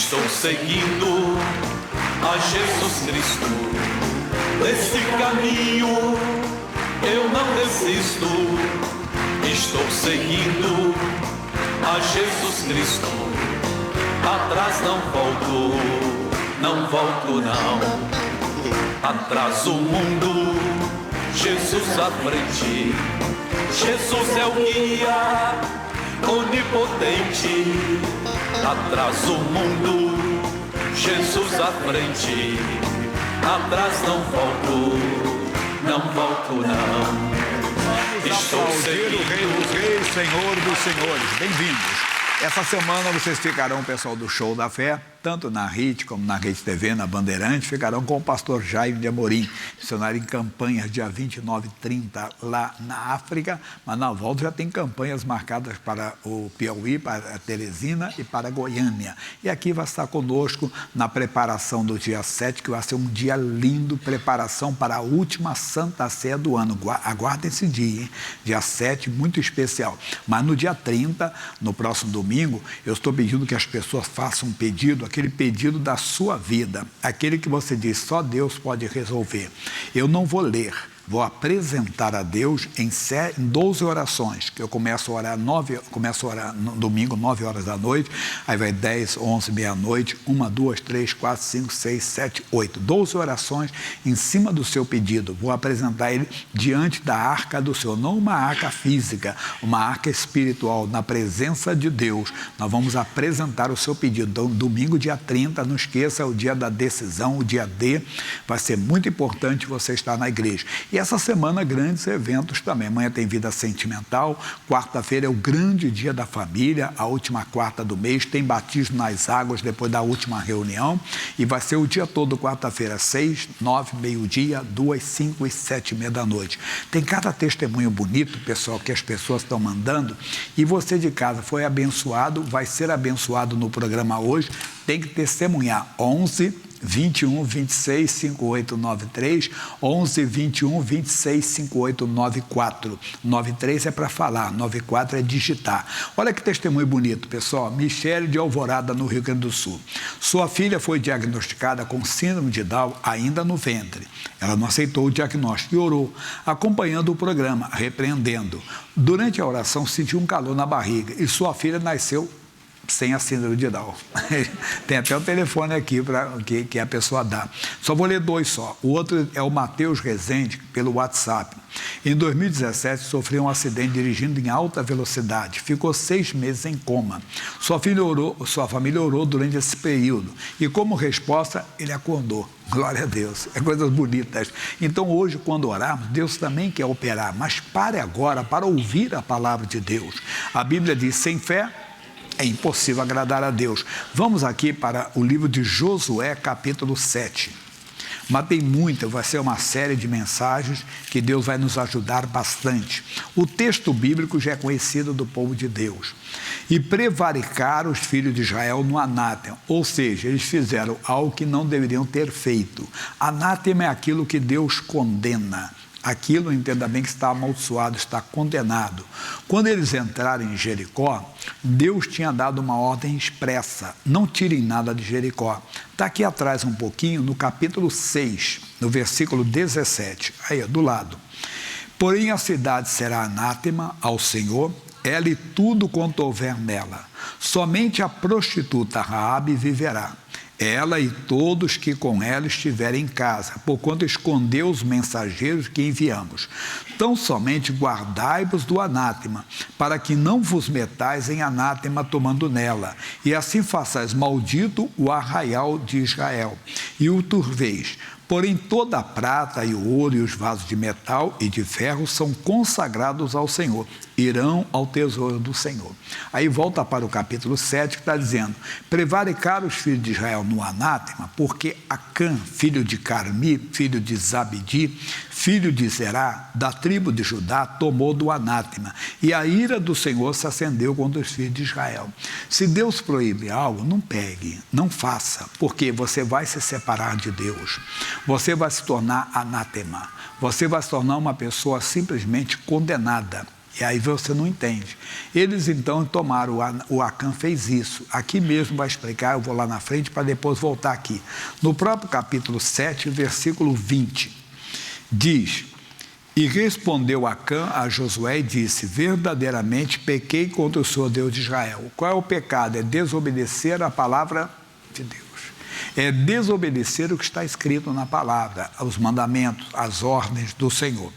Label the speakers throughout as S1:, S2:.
S1: Estou seguindo a Jesus Cristo. Nesse caminho eu não desisto. Estou seguindo a Jesus Cristo. Atrás não volto, não volto não. Atrás o mundo, Jesus à frente. Jesus é o guia onipotente. Atrás o mundo, Jesus à frente. Atrás não volto, não volto não. Estou seguindo
S2: o Rei dos Reis, Senhor dos Senhores. Bem-vindos. Essa semana vocês ficarão, pessoal do Show da Fé, tanto na RIT como na Rede TV, na Bandeirante, ficarão com o pastor Jaime de Amorim, missionário em campanhas dia 29 e 30 lá na África, mas na volta já tem campanhas marcadas para o Piauí, para a Teresina e para a Goiânia. E aqui vai estar conosco na preparação do dia 7, que vai ser um dia lindo, preparação para a última Santa Ceia do ano. Aguardem esse dia, hein? Dia 7, muito especial. Mas no dia 30, no próximo domingo, eu estou pedindo que as pessoas façam um pedido, aquele pedido da sua vida, aquele que você diz, só Deus pode resolver. Eu não vou ler, vou apresentar a Deus em 12 orações, que eu começo a orar no domingo, 9 horas da noite, aí vai 10, 11, meia-noite, 1, 2, 3, 4, 5, 6, 7, 8. 12 orações em cima do seu pedido. Vou apresentar ele diante da arca do Senhor, não uma arca física, uma arca espiritual, na presença de Deus. Nós vamos apresentar o seu pedido. Então, domingo, dia 30, não esqueça, é o dia da decisão, o dia D. Vai ser muito importante você estar na igreja. E essa semana, grandes eventos também. Amanhã tem Vida Sentimental, quarta-feira é o grande dia da família, a última quarta do mês, tem batismo nas águas depois da última reunião, e vai ser o dia todo, quarta-feira, 6, 9, meio-dia, 2, 5 e 7 e meia da noite. Tem cada testemunho bonito, pessoal, que as pessoas estão mandando, e você de casa foi abençoado, vai ser abençoado no programa hoje, tem que testemunhar. 11 21 26 5893, 11 21 26 5894. 93 é para falar, 94 é digitar. Olha que testemunho bonito, pessoal. Michele de Alvorada, no Rio Grande do Sul. Sua filha foi diagnosticada com síndrome de Down ainda no ventre. Ela não aceitou o diagnóstico e orou, acompanhando o programa, repreendendo. Durante a oração, sentiu um calor na barriga e sua filha nasceu sem a síndrome de Down. Tem até o telefone aqui que a pessoa dá. Só vou ler 2 só. O outro é o Matheus Rezende, pelo WhatsApp. Em 2017, sofreu um acidente dirigindo em alta velocidade. Ficou 6 meses em coma. Sua família orou durante esse período. E como resposta, ele acordou. Glória a Deus. É coisas bonitas. Então, hoje, quando orarmos, Deus também quer operar. Mas pare agora para ouvir a palavra de Deus. A Bíblia diz, sem fé é impossível agradar a Deus. Vamos aqui para o livro de Josué, capítulo 7. Mas tem muita, vai ser uma série de mensagens que Deus vai nos ajudar bastante. O texto bíblico já é conhecido do povo de Deus. E prevaricaram os filhos de Israel no anátema, ou seja, eles fizeram algo que não deveriam ter feito. Anátema é aquilo que Deus condena. Aquilo, entenda bem, que está amaldiçoado, está condenado. Quando eles entraram em Jericó, Deus tinha dado uma ordem expressa, não tirem nada de Jericó. Está aqui atrás um pouquinho, no capítulo 6, no versículo 17, aí do lado. Porém a cidade será anátema ao Senhor, ela e tudo quanto houver nela. Somente a prostituta Raabe viverá. Ela e todos que com ela estiverem em casa, porquanto escondeu os mensageiros que enviamos. Tão somente guardai-vos do anátema, para que não vos metais em anátema tomando nela, e assim façais maldito o arraial de Israel, e o turveis. Porém, toda a prata e o ouro e os vasos de metal e de ferro são consagrados ao Senhor, irão ao tesouro do Senhor. Aí volta para o capítulo 7, que está dizendo, prevaricaram os filhos de Israel no anátema, porque Acã, filho de Carmi, filho de Zabdi, filho de Zerá, da tribo de Judá, tomou do anátema, e a ira do Senhor se acendeu contra os filhos de Israel. Se Deus proíbe algo, não pegue, não faça, porque você vai se separar de Deus. Você vai se tornar anátema. Você vai se tornar uma pessoa simplesmente condenada. E aí você não entende. Eles então tomaram, o Acã fez isso. Aqui mesmo vai explicar, eu vou lá na frente para depois voltar aqui. No próprio capítulo 7, versículo 20, diz: e respondeu Acã a Josué e disse: verdadeiramente pequei contra o Senhor Deus de Israel. Qual é o pecado? É desobedecer a palavra de Deus. É desobedecer o que está escrito na palavra, os mandamentos, as ordens do Senhor.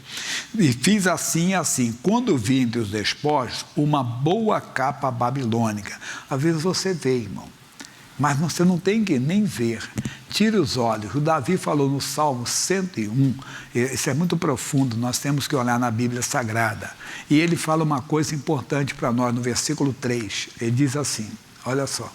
S2: E fiz assim e assim. Quando vi entre os despojos uma boa capa babilônica. Às vezes você vê, irmão, mas você não tem que nem ver. Tire os olhos. O Davi falou no Salmo 101, isso é muito profundo, nós temos que olhar na Bíblia Sagrada. E ele fala uma coisa importante para nós no versículo 3. Ele diz assim, olha só.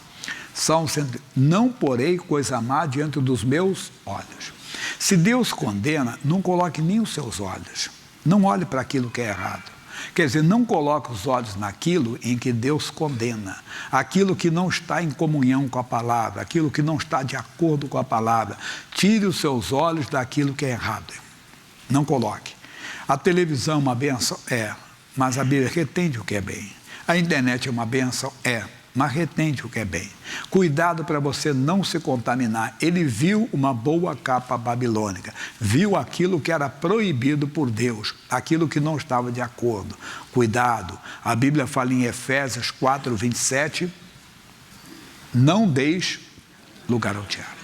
S2: Salmo 101, não porei coisa má diante dos meus olhos. Se Deus condena, não coloque nem os seus olhos. Não olhe para aquilo que é errado. Quer dizer, não coloque os olhos naquilo em que Deus condena. Aquilo que não está em comunhão com a palavra, aquilo que não está de acordo com a palavra. Tire os seus olhos daquilo que é errado. Não coloque. A televisão é uma bênção? É. Mas a Bíblia retende o que é bem. A internet é uma bênção? É. Mas retende o que é bem. Cuidado para você não se contaminar. Ele viu uma boa capa babilônica, viu aquilo que era proibido por Deus, aquilo que não estava de acordo. Cuidado, a Bíblia fala em Efésios 4, 27, não deis lugar ao diabo.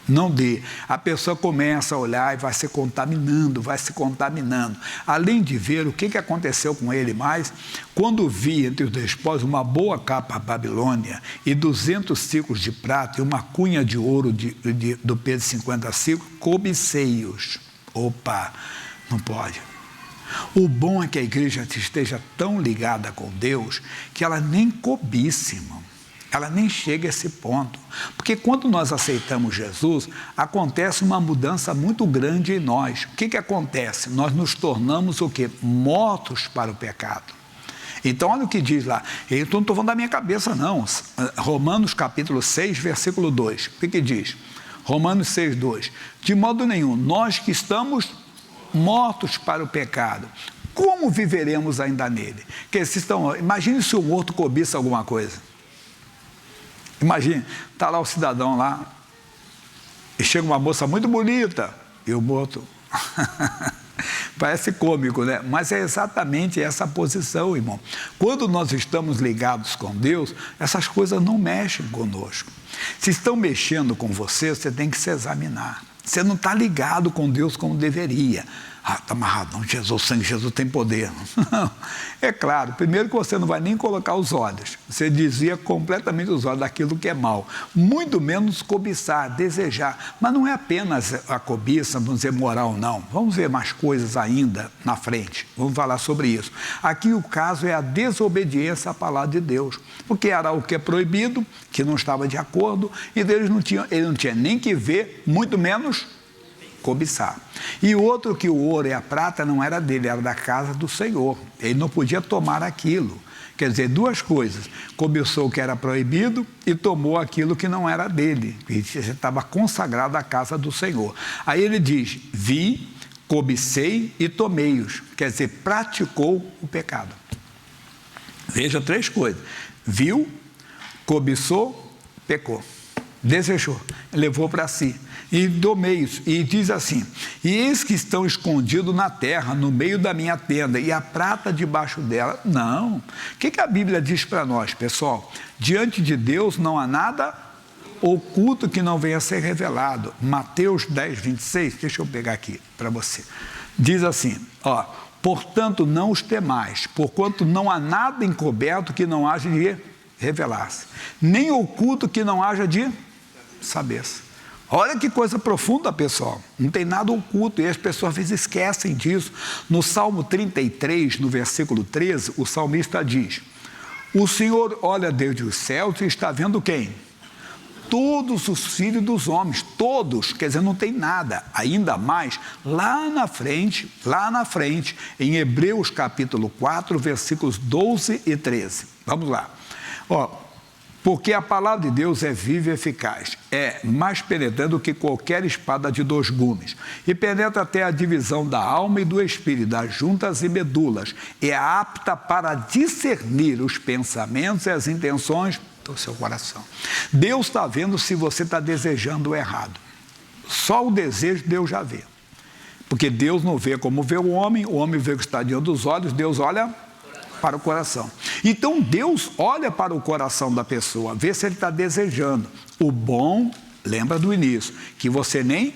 S2: Não dê. A pessoa começa a olhar e vai se contaminando, vai se contaminando. Além de ver o que aconteceu com ele mais, quando vi entre os despojos uma boa capa babilônia e 200 ciclos de prata e uma cunha de ouro do peso de 50 ciclos, cobicei-os. Opa, não pode. O bom é que a igreja esteja tão ligada com Deus que ela nem cobice, irmão. Ela nem chega a esse ponto. Porque quando nós aceitamos Jesus, acontece uma mudança muito grande em nós. O que acontece? Nós nos tornamos o quê? Mortos para o pecado. Então, olha o que diz lá. Eu não estou falando da minha cabeça, não. Romanos capítulo 6, versículo 2. O que diz? Romanos 6, 2. De modo nenhum, nós que estamos mortos para o pecado, como viveremos ainda nele? Imagine se o morto cobiça alguma coisa. Imagine, está lá o cidadão lá, e chega uma moça muito bonita, e o morto... Parece cômico, né? Mas é exatamente essa posição, irmão. Quando nós estamos ligados com Deus, essas coisas não mexem conosco. Se estão mexendo com você, você tem que se examinar. Você não está ligado com Deus como deveria. Ah, está amarrado, não, Jesus, o sangue de Jesus tem poder. Não. É claro, primeiro que você não vai nem colocar os olhos. Você desvia completamente os olhos daquilo que é mal. Muito menos cobiçar, desejar. Mas não é apenas a cobiça, vamos dizer, moral, não. Vamos ver mais coisas ainda na frente. Vamos falar sobre isso. Aqui o caso é a desobediência à palavra de Deus. Porque era o que é proibido, que não estava de acordo, e ele não tinha nem que ver, muito menos cobiçar. E outro, que o ouro e a prata não era dele, era da casa do Senhor. Ele não podia tomar aquilo. Quer dizer, duas coisas. Cobiçou o que era proibido e tomou aquilo que não era dele. Ele estava consagrado à casa do Senhor. Aí ele diz, vi, cobicei e tomei-os. Quer dizer, praticou o pecado. Veja três coisas. Viu, cobiçou, pecou. Desejou, levou para si. E do meio, e diz assim, e eis que estão escondidos na terra, no meio da minha tenda, e a prata debaixo dela. Não. O que a Bíblia diz para nós, pessoal? Diante de Deus não há nada oculto que não venha a ser revelado. Mateus 10, 26, deixa eu pegar aqui para você. Diz assim, ó, portanto não os temais, porquanto não há nada encoberto que não haja de revelar-se, nem oculto que não haja de saber-se. Olha que coisa profunda, pessoal. Não tem nada oculto e as pessoas às vezes esquecem disso. No Salmo 33, no versículo 13, o salmista diz, o Senhor olha desde os céus e está vendo quem? Todos os filhos dos homens, todos, quer dizer, não tem nada. Ainda mais, lá na frente, em Hebreus capítulo 4, versículos 12 e 13. Vamos lá. Ó, Porque a palavra de Deus é viva e eficaz, é mais penetrante do que qualquer espada de 2 gumes, e penetra até a divisão da alma e do espírito, das juntas e medulas, e é apta para discernir os pensamentos e as intenções do seu coração. Deus está vendo se você está desejando o errado. Só o desejo Deus já vê. Porque Deus não vê como vê o homem vê o que está diante dos olhos, Deus olha para o coração. Então Deus olha para o coração da pessoa, vê se ele está desejando o bom, lembra do início, que você nem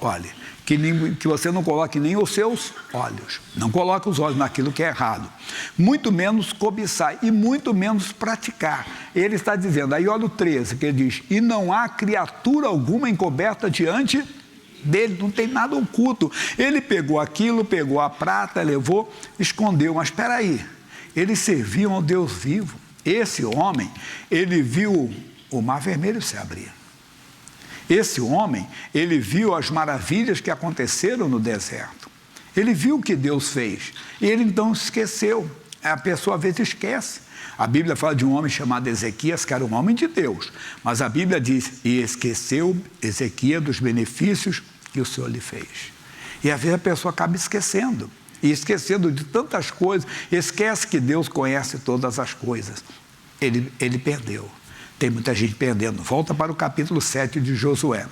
S2: olhe, que você não coloque nem os seus olhos, não coloque os olhos naquilo que é errado, muito menos cobiçar e muito menos praticar. Ele está dizendo, aí olha o 13, que ele diz, e não há criatura alguma encoberta diante dele, não tem nada oculto. Ele pegou aquilo, pegou a prata, levou, escondeu, mas espera aí, eles serviam ao Deus vivo. Esse homem, ele viu o Mar Vermelho se abrir. Esse homem, ele viu as maravilhas que aconteceram no deserto. Ele viu o que Deus fez. E ele então esqueceu. A pessoa às vezes esquece. A Bíblia fala de um homem chamado Ezequias, que era um homem de Deus. Mas a Bíblia diz, e esqueceu Ezequias dos benefícios que o Senhor lhe fez. E às vezes a pessoa acaba esquecendo. E esquecendo de tantas coisas. Esquece que Deus conhece todas as coisas. Ele perdeu. Tem muita gente perdendo. Volta para o capítulo 7 de Josué,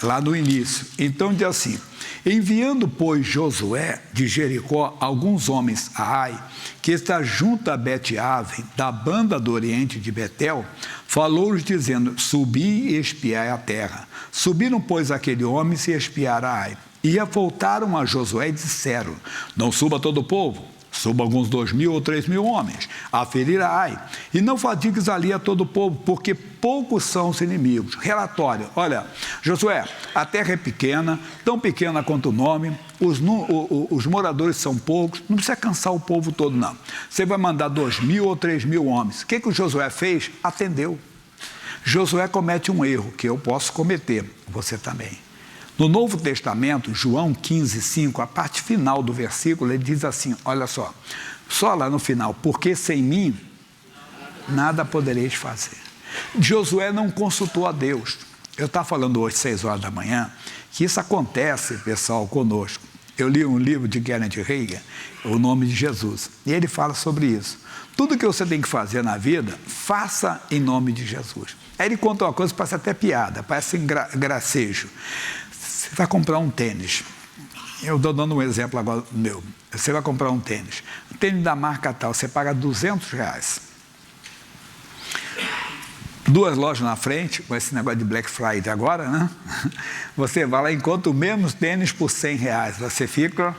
S2: lá no início. Então diz assim, enviando, pois, Josué de Jericó alguns homens a Ai, que está junto a Bet-Aven, da banda do oriente de Betel, falou-lhes dizendo, subi e espiai a terra. Subiram, pois, aquele homem e espiaram a Ai. E voltaram a Josué e disseram, não suba todo o povo, suba alguns 2.000 ou 3.000 homens, a ferir a Ai, e não fatigues ali a todo o povo, porque poucos são os inimigos. Relatório, olha, Josué, a terra é pequena, tão pequena quanto o nome, os moradores são poucos, não precisa cansar o povo todo não. Você vai mandar 2.000 ou 3.000 homens. O que o Josué fez? Atendeu. Josué comete um erro, que eu posso cometer, você também. No Novo Testamento, João 15:5, a parte final do versículo, ele diz assim, olha só lá no final, porque sem mim nada podereis fazer. Josué não consultou a Deus. Eu estava falando hoje, 6 horas da manhã, que isso acontece, pessoal, conosco. Eu li um livro de Kenneth Hagin, O Nome de Jesus, e ele fala sobre isso. Tudo que você tem que fazer na vida, faça em nome de Jesus. Aí ele conta uma coisa que parece até piada, parece gracejo. Você vai comprar um tênis. Eu estou dando um exemplo agora meu. Você vai comprar um tênis. Um tênis da marca tal, você paga R$200. 2 lojas na frente, com esse negócio de Black Friday agora, né? Você vai lá e encontra o mesmo tênis por R$100. Você fica...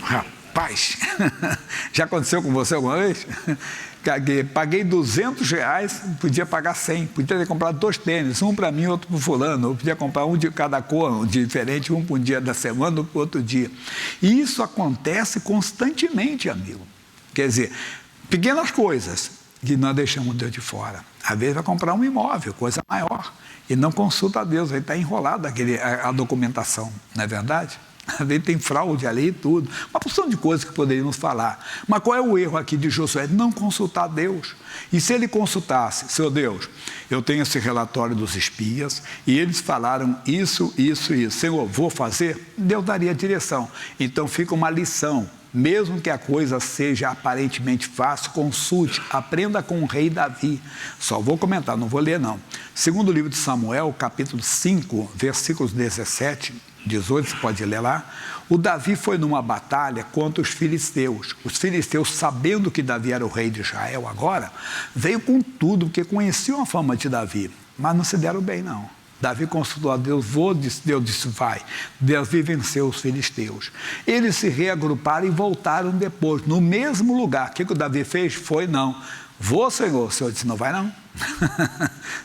S2: Rapaz, já aconteceu com você alguma vez? Paguei R$200, podia pagar 100, podia ter comprado 2 tênis, um para mim, outro para o fulano, eu podia comprar um de cada cor, um diferente, um para um dia da semana, outro para outro dia. E isso acontece constantemente, amigo. Quer dizer, pequenas coisas que nós deixamos Deus de fora. Às vezes vai comprar um imóvel, coisa maior, e não consulta a Deus, aí está enrolado a documentação, não é verdade? Às vezes tem fraude ali e tudo, uma porção de coisas que poderíamos falar. Mas qual é o erro aqui de Josué? Não consultar Deus. E se ele consultasse, Senhor Deus, eu tenho esse relatório dos espias, e eles falaram isso, isso, isso. Senhor, vou fazer? Deus daria direção. Então fica uma lição. Mesmo que a coisa seja aparentemente fácil, consulte, aprenda com o rei Davi. Só vou comentar, não vou ler não. Segundo livro de Samuel, capítulo 5, versículos 17, 18, você pode ler lá. O Davi foi numa batalha contra os filisteus. Os filisteus, sabendo que Davi era o rei de Israel agora, veio com tudo, porque conheciam a fama de Davi, mas não se deram bem não. Davi consultou a Deus, Deus disse, vai. Davi venceu os filisteus. Eles se reagruparam e voltaram depois, no mesmo lugar. O que o Davi fez? Foi não. Vou, Senhor. O Senhor disse, não vai não.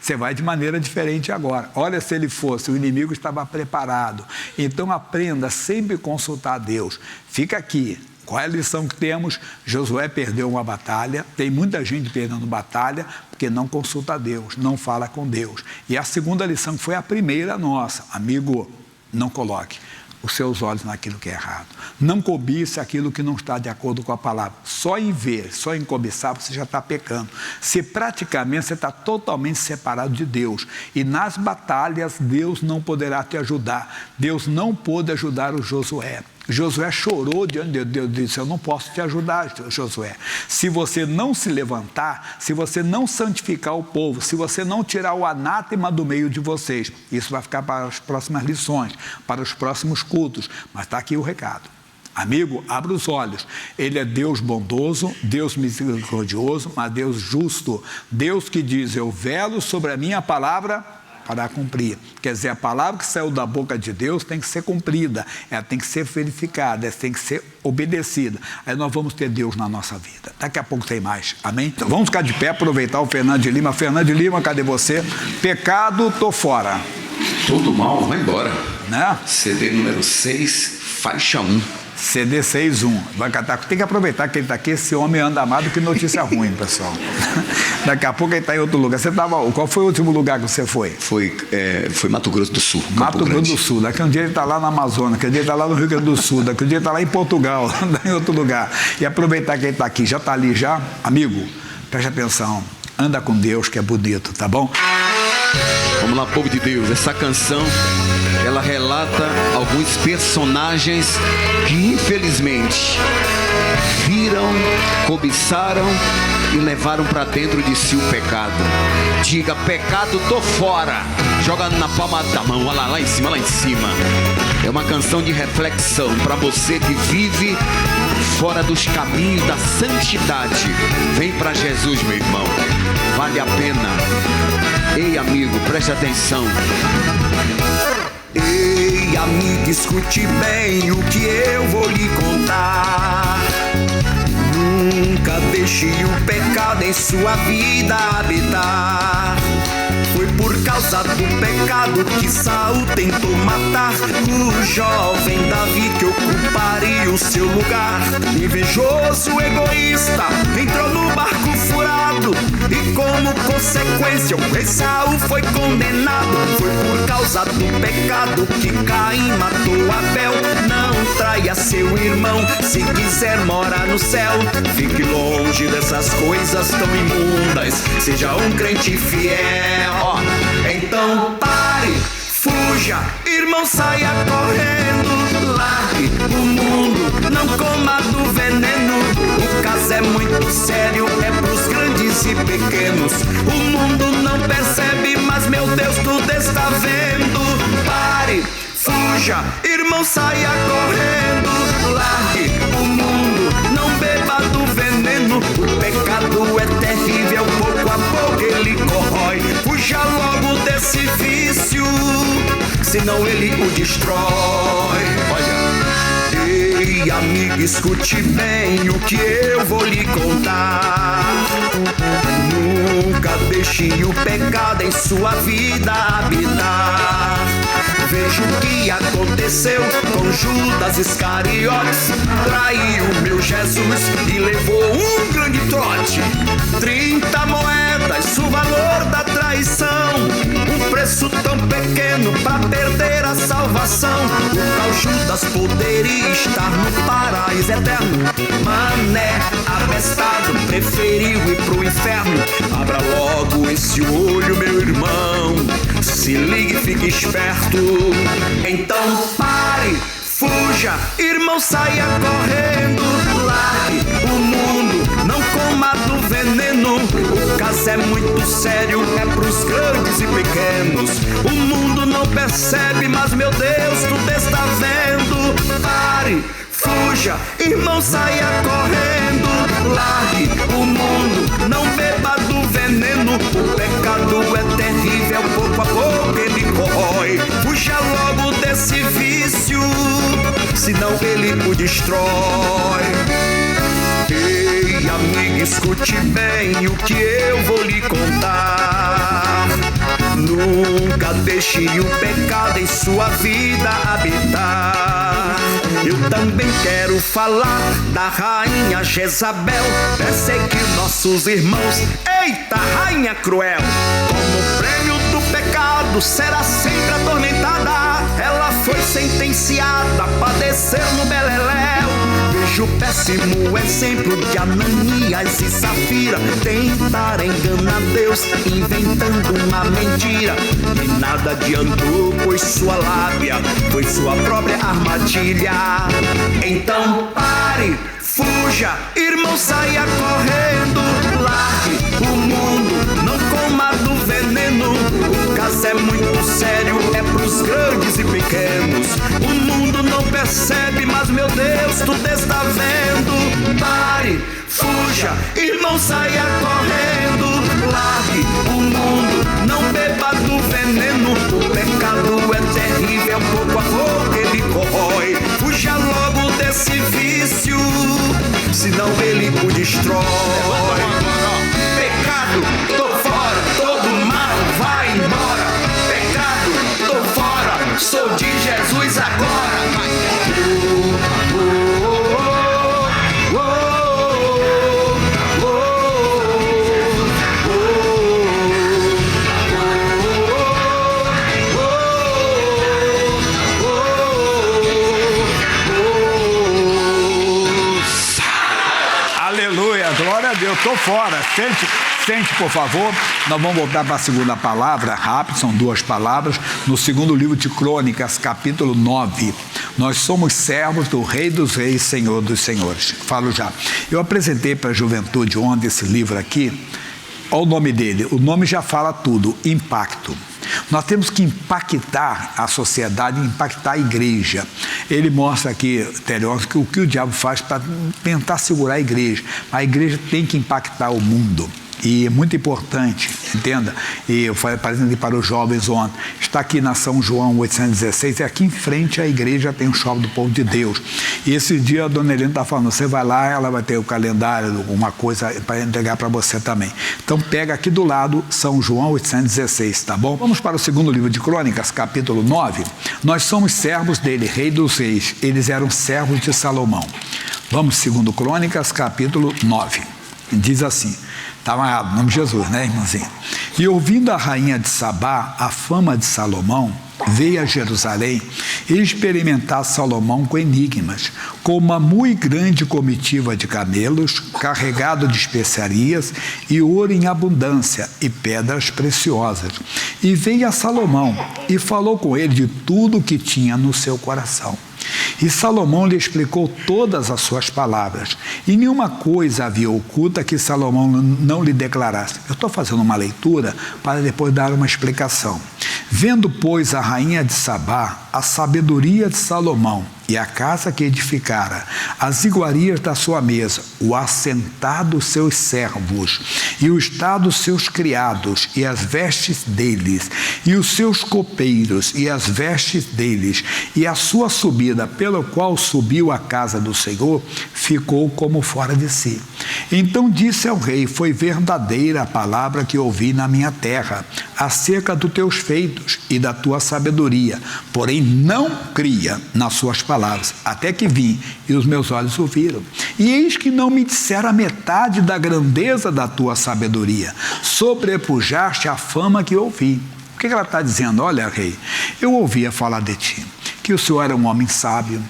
S2: Você vai de maneira diferente agora. Olha, se ele fosse, o inimigo estava preparado. Então aprenda sempre a consultar a Deus. Fica aqui. Qual é a lição que temos? Josué perdeu uma batalha, tem muita gente perdendo batalha, porque não consulta a Deus, não fala com Deus. E a segunda lição foi a primeira nossa, amigo, não coloque os seus olhos naquilo que é errado. Não cobice aquilo que não está de acordo com a palavra. Só em ver, só em cobiçar, você já está pecando. Se praticamente você está totalmente separado de Deus. E nas batalhas, Deus não poderá te ajudar. Deus não pôde ajudar o Josué. Josué chorou diante de Deus, disse: eu não posso te ajudar, Josué. Se você não se levantar, se você não santificar o povo, se você não tirar o anátema do meio de vocês, isso vai ficar para as próximas lições, para os próximos cultos. Mas está aqui o recado. Amigo, abra os olhos. Ele é Deus bondoso, Deus misericordioso, mas Deus justo. Deus que diz: eu velo sobre a minha palavra para cumprir. Quer dizer, a palavra que saiu da boca de Deus tem que ser cumprida, ela tem que ser verificada, ela tem que ser obedecida. Aí nós vamos ter Deus na nossa vida. Daqui a pouco tem mais. Amém? Então vamos ficar de pé, aproveitar o Fernando de Lima. Fernando de Lima, cadê você? Pecado, tô fora.
S3: Tudo mal, vai embora.
S2: Né?
S3: CD número 6, faixa 1.
S2: CD 6.1. Vai cantar. Tem que aproveitar que ele está aqui. Esse homem anda amado, que notícia ruim, pessoal. Daqui a pouco ele está em outro lugar. Você tava, qual foi o último lugar que você foi?
S3: Foi Mato Grosso do Sul.
S2: Mato Grosso do Sul. Daqui um dia ele está lá na Amazônia, daqui um dia ele está lá no Rio Grande do Sul, daqui um dia ele está lá em Portugal, em outro lugar. E aproveitar que ele está aqui. Já está ali já? Amigo, preste atenção. Anda com Deus, que é bonito, tá bom?
S3: Vamos lá, povo de Deus. Essa canção, ela relata alguns personagens que infelizmente viram, cobiçaram e levaram para dentro de si o pecado. Diga: pecado, tô fora. Joga na palma da mão, olha lá em cima, lá em cima. É uma canção de reflexão para você que vive fora dos caminhos da santidade. Vem para Jesus, meu irmão. Vale a pena. Ei, amigo, preste atenção.
S4: Ei, amigo, escute bem o que eu vou lhe contar. Nunca deixe o pecado em sua vida habitar. Foi por causa do pecado que Saul tentou matar o jovem Davi, que ocuparia o seu lugar. Invejoso, egoísta, entrou no barco furado, e como consequência o rei Saul foi condenado. Foi por causa do pecado que Caim matou Abel. Não traia seu irmão se quiser morar no céu. Fique longe dessas coisas tão imundas, seja um crente fiel. Então pare, fuja, irmão, saia correndo. Largue o mundo, não coma do veneno. O caso é muito sério, é pros grandes e pequenos. O mundo não percebe, mas meu Deus, tudo está vendo. Pare, fuja, irmão, saia correndo. Largue o mundo, não beba do veneno. O pecado é terrível, pouco a pouco ele corrói. Fuja logo desse vício, senão ele o destrói. Olha, ei, amigo, escute bem o que eu vou lhe contar. Nunca deixe o pecado em sua vida habitar. Veja o que aconteceu com Judas Iscariotes. Traiu meu Jesus e levou um grande trote. 30 moedas, o valor da traição. Um preço tão pequeno pra perder a salvação. O tal Judas poderia estar no paraíso eterno. Mané, abestado, preferiu ir pro inferno. Abra logo esse olho, meu irmão. Se ligue, fique esperto. Então pare, fuja, irmão, saia correndo. Largue o mundo, não coma do veneno. O caso é muito sério, é pros grandes e pequenos. O mundo não percebe, mas meu Deus, tudo está vendo. Pare, fuja, irmão, saia correndo. Largue o mundo, não beba do veneno. O pecado é terrível, pouco a pouco ele corrói. Fuja logo desse vício, senão ele o destrói. Ei, amigo, escute bem o que eu vou lhe contar. Nunca deixe o pecado em sua vida habitar. Eu também quero falar da rainha Jezabel. Perseguiu nossos irmãos, eita, rainha cruel. Como prêmio do pecado será sempre atormentada. Ela foi sentenciada a padecer no Beleléu. Vejo péssimo exemplo de Ananias e Safira tentar enganar Deus inventando uma mentira. E nada adiantou, pois sua lábia foi sua própria armadilha. Então pare, fuja, irmão, saia correndo. Largue o mundo, não coma do veneno. O caso é muito sério, é pros grandes e pequenos. O mundo não percebe, mas meu Deus, tudo está vendo. Pare, fuja, irmão, saia correndo. Largue o mundo, não beba do veneno. O pecado é terrível, pouco a pouco ele corrói. Fuja logo desse vício, senão ele o destrói. Pecado, tô fora, todo mal vai embora. Pecado, tô fora, sou de Jesus agora.
S2: Aleluia, glória a Deus, estou fora. Sente, por favor. Nós vamos voltar para a segunda palavra, rápido, são 2 palavras, no segundo livro de Crônicas, capítulo 9. Nós somos servos do Rei dos Reis, Senhor dos Senhores. Falo já. Eu apresentei para a juventude ontem esse livro aqui. Olha o nome dele. O nome já fala tudo, impacto. Nós temos que impactar a sociedade, impactar a igreja. Ele mostra aqui, Tereos, que o que o diabo faz para tentar segurar a igreja. A igreja tem que impactar o mundo. E é muito importante, entenda? E eu falei para os jovens ontem, está aqui na São João 816, e aqui em frente à igreja tem o shopping do povo de Deus. E esse dia a dona Helena está falando, você vai lá, ela vai ter o calendário, alguma coisa para entregar para você também. Então pega aqui do lado São João 816, tá bom? Vamos para o segundo livro de Crônicas, capítulo 9. Nós somos servos dele, Rei dos Reis. Eles eram servos de Salomão. Vamos, segundo Crônicas, capítulo 9. Diz assim, está amarrado, em nome de Jesus, né, irmãzinha? E ouvindo a rainha de Sabá a fama de Salomão, veio a Jerusalém e experimentar Salomão com enigmas, com uma muito grande comitiva de camelos, carregado de especiarias e ouro em abundância e pedras preciosas. E veio a Salomão e falou com ele de tudo o que tinha no seu coração. E Salomão lhe explicou todas as suas palavras, e nenhuma coisa havia oculta que Salomão não lhe declarasse. Eu estou fazendo uma leitura para depois dar uma explicação. Vendo, pois, a rainha de Sabá a sabedoria de Salomão e a casa que edificara, as iguarias da sua mesa, o assentar dos seus servos, e o estar dos seus criados, e as vestes deles, e os seus copeiros, e as vestes deles, e a sua subida, pelo qual subiu à casa do Senhor, ficou como fora de si. Então disse ao rei, foi verdadeira a palavra que ouvi na minha terra, acerca dos teus feitos e da tua sabedoria, porém não cria nas suas palavras, até que vim e os meus olhos o viram. E eis que não me disseram a metade da grandeza da tua sabedoria, sobrepujaste a fama que ouvi. O que ela está dizendo? Olha, rei, eu ouvia falar de ti, que o senhor era um homem sábio.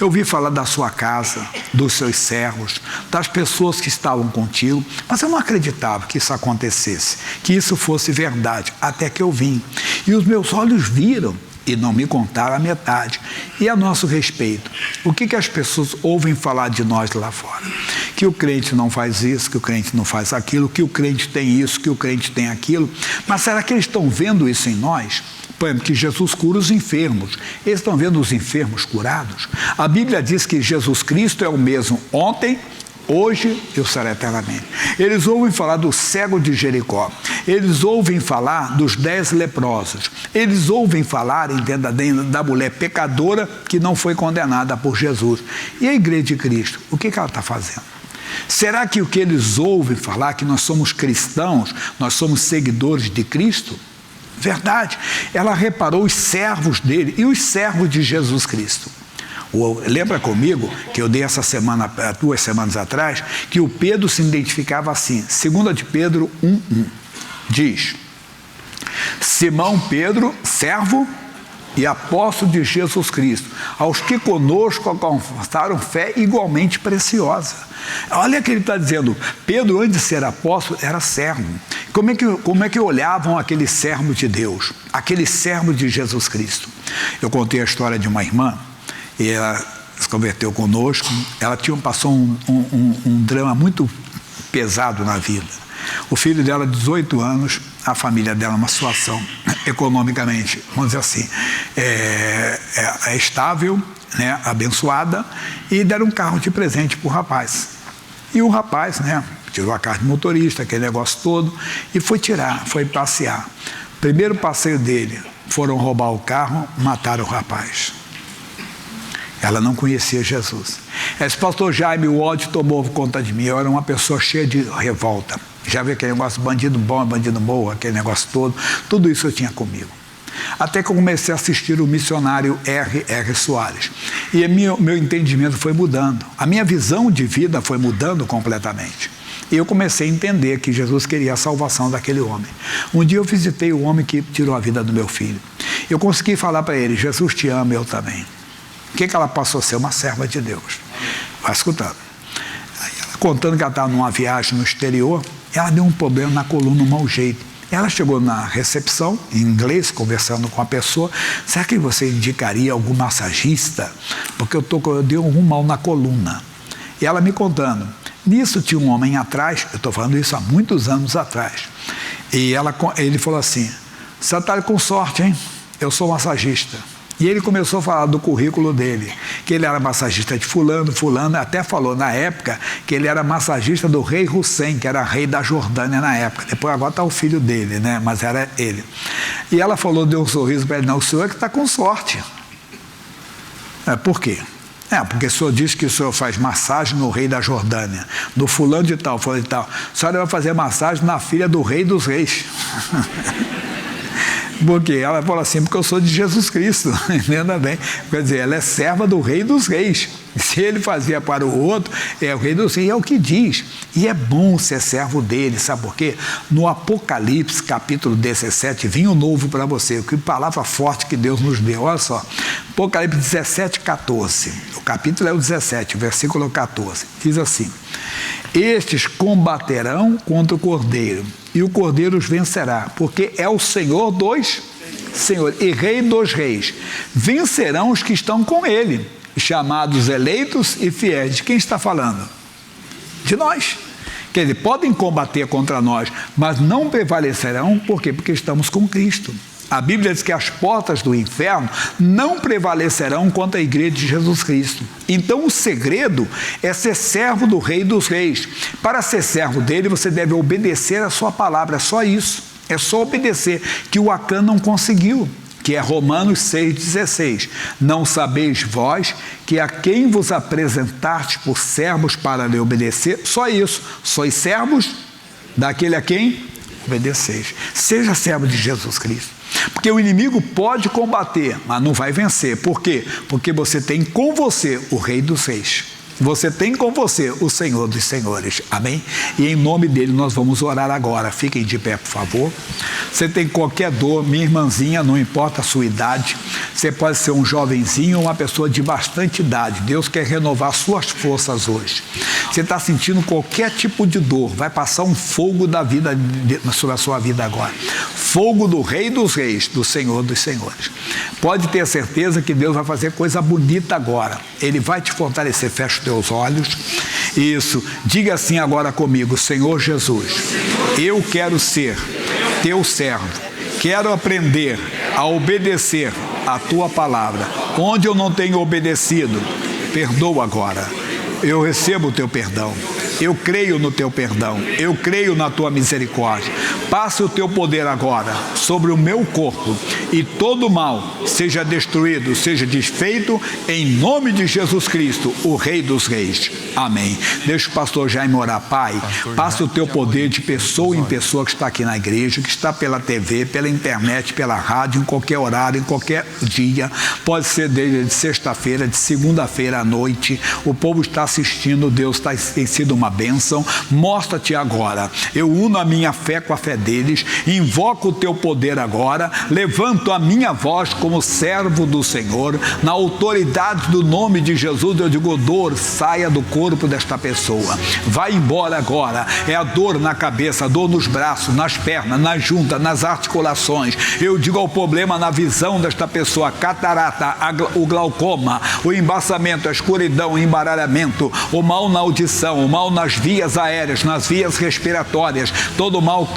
S2: Eu ouvi falar da sua casa, dos seus servos, das pessoas que estavam contigo, mas eu não acreditava que isso acontecesse, que isso fosse verdade, até que eu vim. E os meus olhos viram e não me contaram a metade. E a nosso respeito, o que as pessoas ouvem falar de nós lá fora? Que o crente não faz isso, que o crente não faz aquilo, que o crente tem isso, que o crente tem aquilo. Mas será que eles estão vendo isso em nós? Por exemplo, que Jesus cura os enfermos. Eles estão vendo os enfermos curados? A Bíblia diz que Jesus Cristo é o mesmo ontem, hoje eu serei eternamente. Eles ouvem falar do cego de Jericó. Eles ouvem falar dos 10 leprosos. Eles ouvem falar, entenda, da mulher pecadora que não foi condenada por Jesus. E a igreja de Cristo, o que ela está fazendo? Será que o que eles ouvem falar, que nós somos cristãos, nós somos seguidores de Cristo? Verdade. Ela reparou os servos dele e os servos de Jesus Cristo. Lembra comigo que eu dei essa semana, 2 semanas atrás, que o Pedro se identificava assim, 2 de Pedro 1:1, diz, Simão Pedro, servo e apóstolos de Jesus Cristo, aos que conosco alcançaram fé igualmente preciosa. Olha que ele está dizendo, Pedro, antes de ser apóstolo, era servo. Como é que olhavam aquele servo de Deus, aquele servo de Jesus Cristo? Eu contei a história de uma irmã, e ela se converteu conosco, ela passou um drama muito pesado na vida. O filho dela, 18 anos, a família dela, uma situação economicamente, vamos dizer assim, é estável, né, abençoada, e deram um carro de presente para o rapaz. E o rapaz, né, tirou a carta de motorista, aquele negócio todo, e foi passear. Primeiro passeio dele, foram roubar o carro, mataram o rapaz. Ela não conhecia Jesus. Ela disse, pastor Jaime, o ódio tomou conta de mim, eu era uma pessoa cheia de revolta. Já vi aquele negócio, bandido bom, bandido bom, aquele negócio todo, tudo isso eu tinha comigo. Até que eu comecei a assistir o missionário R.R. Soares. E meu entendimento foi mudando. A minha visão de vida foi mudando completamente. E eu comecei a entender que Jesus queria a salvação daquele homem. Um dia eu visitei o homem que tirou a vida do meu filho. Eu consegui falar para ele, Jesus te ama, eu também. O que ela passou a ser? Uma serva de Deus. Vai escutando. Aí ela, contando que ela estava numa viagem no exterior, ela deu um problema na coluna, um mau jeito. Ela chegou na recepção, em inglês, conversando com a pessoa. Será que você indicaria algum massagista? Porque eu dei algum mal na coluna. E ela me contando. Nisso tinha um homem atrás, eu estou falando isso há muitos anos atrás. E ele falou assim, você está com sorte, hein? Eu sou massagista. E ele começou a falar do currículo dele, que ele era massagista de fulano, até falou na época que ele era massagista do rei Hussein, que era rei da Jordânia na época. Depois agora está o filho dele, né? Mas era ele. E ela falou, deu um sorriso para ele, não, o senhor é que está com sorte. Por quê? Porque o senhor disse que o senhor faz massagem no rei da Jordânia, do fulano de tal, fulano de tal. A senhora vai fazer massagem na filha do rei dos reis. Porque ela falou assim, porque eu sou de Jesus Cristo, entenda bem. Quer dizer, ela é serva do rei dos reis. Se ele fazia para o outro, o rei dos reis, é o que diz. E é bom ser servo dele, sabe por quê? No Apocalipse, capítulo 17, vinho novo para você, que palavra forte que Deus nos deu, olha só. Apocalipse 17, 14, o capítulo é o 17, versículo 14, diz assim, estes combaterão contra o Cordeiro, e o Cordeiro os vencerá, porque é o Senhor dos senhores e Rei dos reis. Vencerão os que estão com ele, chamados eleitos e fiéis. De quem está falando? De nós. Quer dizer, podem combater contra nós, mas não prevalecerão, por quê? Porque estamos com Cristo. A Bíblia diz que as portas do inferno não prevalecerão contra a igreja de Jesus Cristo. Então o segredo é ser servo do Rei dos Reis. Para ser servo dele, você deve obedecer a sua palavra, é só isso. É só obedecer, que o Acã não conseguiu, que é Romanos 6,16. Não sabeis vós que a quem vos apresentastes por servos para lhe obedecer, só isso, sois servos daquele a quem obedeceis. Seja servo de Jesus Cristo. Porque o inimigo pode combater, mas não vai vencer. Por quê? Porque você tem com você o Rei dos Reis. Você tem com você o Senhor dos Senhores. Amém? E em nome dele nós vamos orar agora. Fiquem de pé, por favor. Você tem qualquer dor, minha irmãzinha, não importa a sua idade. Você pode ser um jovenzinho ou uma pessoa de bastante idade. Deus quer renovar suas forças hoje. Você está sentindo qualquer tipo de dor, vai passar um fogo da vida sobre a sua vida agora. Fogo do Rei dos Reis, do Senhor dos Senhores. Pode ter certeza que Deus vai fazer coisa bonita agora. Ele vai te fortalecer. Fecha os teus olhos. Isso. Diga assim agora comigo, Senhor Jesus, eu quero ser teu servo. Quero aprender a obedecer a tua palavra. Onde eu não tenho obedecido, perdoa agora. Eu recebo o teu perdão. Eu creio no teu perdão. Eu creio na tua misericórdia. Passe o teu poder agora sobre o meu corpo e todo mal seja destruído, seja desfeito em nome de Jesus Cristo, o Rei dos Reis. Amém. Deixa o pastor Jaime orar. Pai, passe o teu poder de pessoa em pessoa que está aqui na igreja, que está pela TV, pela internet, pela rádio, em qualquer horário, em qualquer dia. Pode ser de sexta-feira, de segunda-feira à noite. O povo está assistindo, Deus tem sido uma bênção. Mostra-te agora. Eu uno a minha fé com a fé deles, invoco o teu poder agora, levanto levanto a minha voz como servo do Senhor, na autoridade do nome de Jesus, eu digo: dor, saia do corpo desta pessoa, vai embora agora. É a dor na cabeça, dor nos braços, nas pernas, nas juntas, nas articulações. Eu digo ao problema na visão desta pessoa: a catarata, o glaucoma, o embaçamento, a escuridão, o embaralhamento, o mal na audição, o mal nas vias aéreas, nas vias respiratórias, todo o mal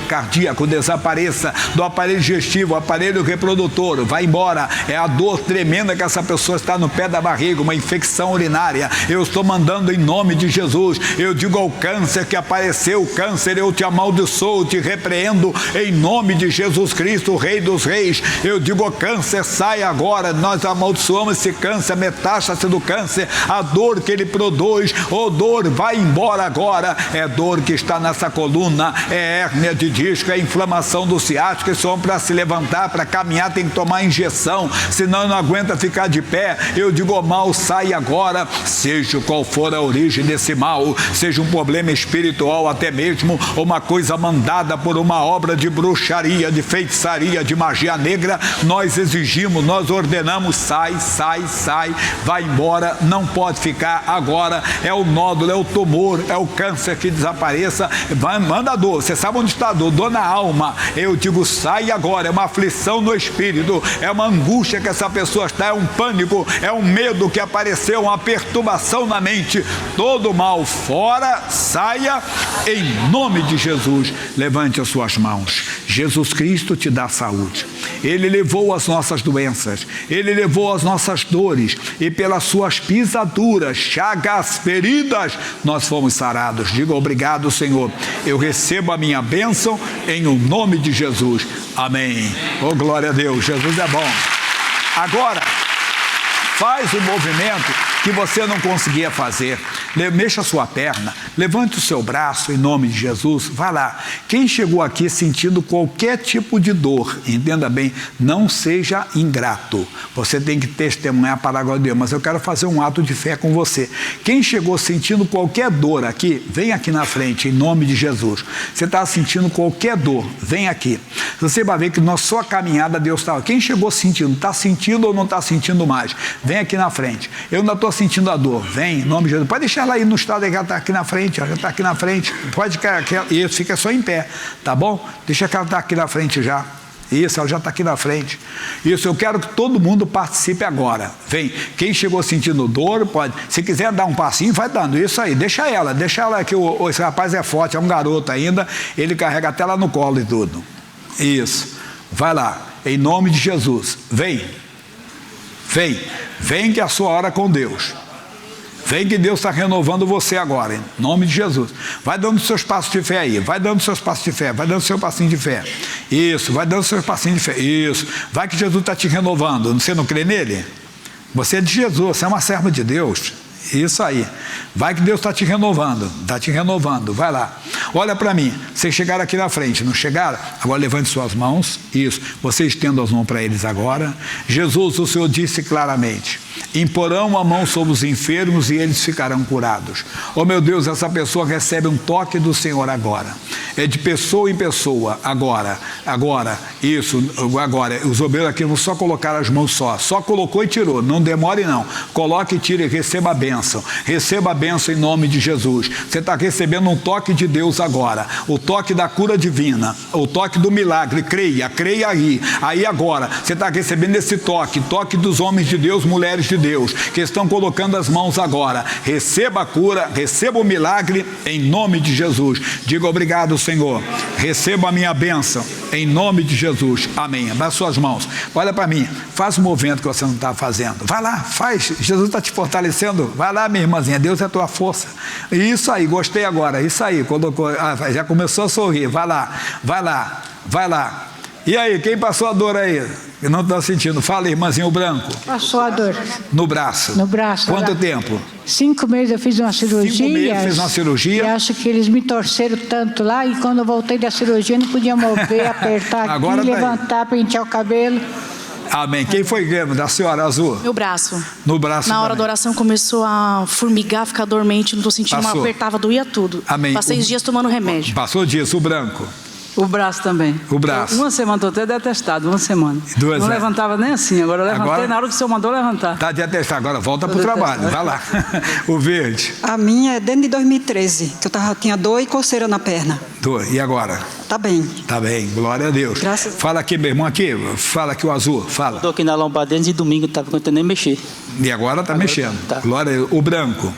S2: cardíaco desapareça do aparelho digestivo, aparelho reprodutor, vai embora. É a dor tremenda que essa pessoa está no pé da barriga, uma infecção urinária. Eu estou mandando em nome de Jesus. Eu digo ao câncer que apareceu: câncer, eu te amaldiçoo, te repreendo em nome de Jesus Cristo, o Rei dos Reis. Eu digo ao câncer: sai agora. Nós amaldiçoamos esse câncer, a metástase do câncer, a dor que ele produz. Ô dor, vai embora agora. É dor que está nessa coluna, é hérnia de disco, é inflamação do ciático. Esse homem, para se levantar, para caminhar, tem que tomar injeção, senão não aguenta ficar de pé. Eu digo: o mal, sai agora. Seja qual for a origem desse mal, seja um problema espiritual, até mesmo uma coisa mandada por uma obra de bruxaria, de feitiçaria, de magia negra, nós exigimos, nós ordenamos: sai, sai, sai, vai embora, não pode ficar agora. É o nódulo, é o tumor, é o câncer que desapareça. Vai, manda a dor. Você sabe onde está a dor? Dor na alma. Eu digo: sai agora. É uma aflição no espírito, é uma angústia que essa pessoa está, é um pânico, é um medo que apareceu, uma perturbação na mente. Todo mal fora, saia em nome de Jesus. Levante as suas mãos. Jesus Cristo te dá saúde. Ele levou as nossas doenças, Ele levou as nossas dores, e pelas suas pisaduras, chagas, feridas, nós fomos sarados. Diga: obrigado, Senhor. Eu recebo a minha bênção em o nome de Jesus. Amém. Oh, glória a Deus. Jesus é bom. Agora, faz o movimento que você não conseguia fazer. Mexa a sua perna, levante o seu braço em nome de Jesus. Vai lá. Quem chegou aqui sentindo qualquer tipo de dor, entenda bem, não seja ingrato. Você tem que testemunhar para a glória de Deus, mas eu quero fazer um ato de fé com você. Quem chegou sentindo qualquer dor aqui, vem aqui na frente em nome de Jesus. Você está sentindo qualquer dor, vem aqui. Você vai ver que na sua caminhada Deus está. Quem chegou sentindo, está sentindo ou não está sentindo mais? Vem aqui na frente. Eu ainda estou sentindo a dor. Vem em nome de Jesus. Pode deixar ela aí no estado, ela está aqui na frente, já está aqui na frente. Pode ficar, isso, fica só em pé, tá bom? Deixa que ela está aqui na frente já. Isso, ela já está aqui na frente. Isso, eu quero que todo mundo participe agora. Vem, quem chegou sentindo dor, pode. Se quiser dar um passinho, vai dando. Isso aí, deixa ela que esse rapaz é forte, é um garoto ainda, ele carrega até lá no colo e tudo. Isso, vai lá, em nome de Jesus. Vem, vem que é a sua hora com Deus. Vem que Deus está renovando você agora, em nome de Jesus. Vai dando seus passos de fé aí, vai dando seus passos de fé, vai dando seu passinho de fé. Isso, vai dando seus passinhos de fé. Isso, vai que Jesus está te renovando. Você não crê nele? Você é de Jesus, você é uma serva de Deus. Isso aí. Vai que Deus está te renovando, vai lá. Olha para mim, vocês chegaram aqui na frente, não chegaram? Agora levante suas mãos, isso. Você estenda as mãos para eles agora. Jesus, o Senhor disse claramente: imporão a mão sobre os enfermos e eles ficarão curados. Oh meu Deus, essa pessoa recebe um toque do Senhor agora. É de pessoa em pessoa, agora, isso, agora. Os obreiros aqui vão só colocar as mãos só colocou e tirou, não demore não. Coloque e tire e receba a bênção. Receba a bênção em nome de Jesus. Você está recebendo um toque de Deus agora, o toque da cura divina, o toque do milagre. Creia aí agora, você está recebendo esse toque dos homens de Deus, mulheres de Deus, que estão colocando as mãos agora. Receba a cura, receba o milagre em nome de Jesus. Diga: obrigado, Senhor. Receba a minha bênção em nome de Jesus. Amém. Abaixa suas mãos. Olha para mim. Faz um movimento que você não está fazendo. Vai lá, faz. Jesus está te fortalecendo. Vai lá, minha irmãzinha. Deus é a tua força. Isso aí, gostei agora. Isso aí. Colocou, já começou a sorrir. Vai lá. E aí, quem passou a dor aí? Eu não estou sentindo. Fala, irmãzinho branco.
S5: Passou a dor.
S2: No braço?
S5: No braço.
S2: Quanto
S5: lá.
S2: tempo?
S5: 5 meses eu fiz uma cirurgia.
S2: 5 meses fez uma cirurgia?
S5: E acho que eles me torceram tanto lá, e quando eu voltei da cirurgia eu não podia mover, apertar
S2: agora
S5: aqui,
S2: tá
S5: levantar, pentear o cabelo.
S2: Amém. Quem foi da senhora, Azul?
S6: Meu braço.
S2: No braço.
S6: Na hora da oração começou a formigar, ficar dormente, não estou sentindo,
S2: passou.
S6: Apertava, doía tudo.
S2: Amém.
S6: Passei 6 dias tomando remédio.
S2: Passou disso, o branco.
S7: O braço também.
S2: O braço.
S7: Uma semana, estou até detestado, uma semana. Não levantava nem assim, agora eu levantei na hora que o senhor mandou levantar.
S2: Está detestado, agora volta para o trabalho, vai lá. O verde.
S8: A minha é desde 2013, que eu tinha dor e coceira na perna.
S2: Dor, e agora?
S8: Tá bem.
S2: Tá bem, glória a Deus.
S8: Graças a Deus.
S2: Fala aqui, meu irmão, aqui, fala aqui o azul, fala.
S9: Estou aqui na lombar desde domingo, não estava aguentando nem mexer.
S2: E agora está mexendo.
S9: Tá.
S2: Glória a Deus. O branco.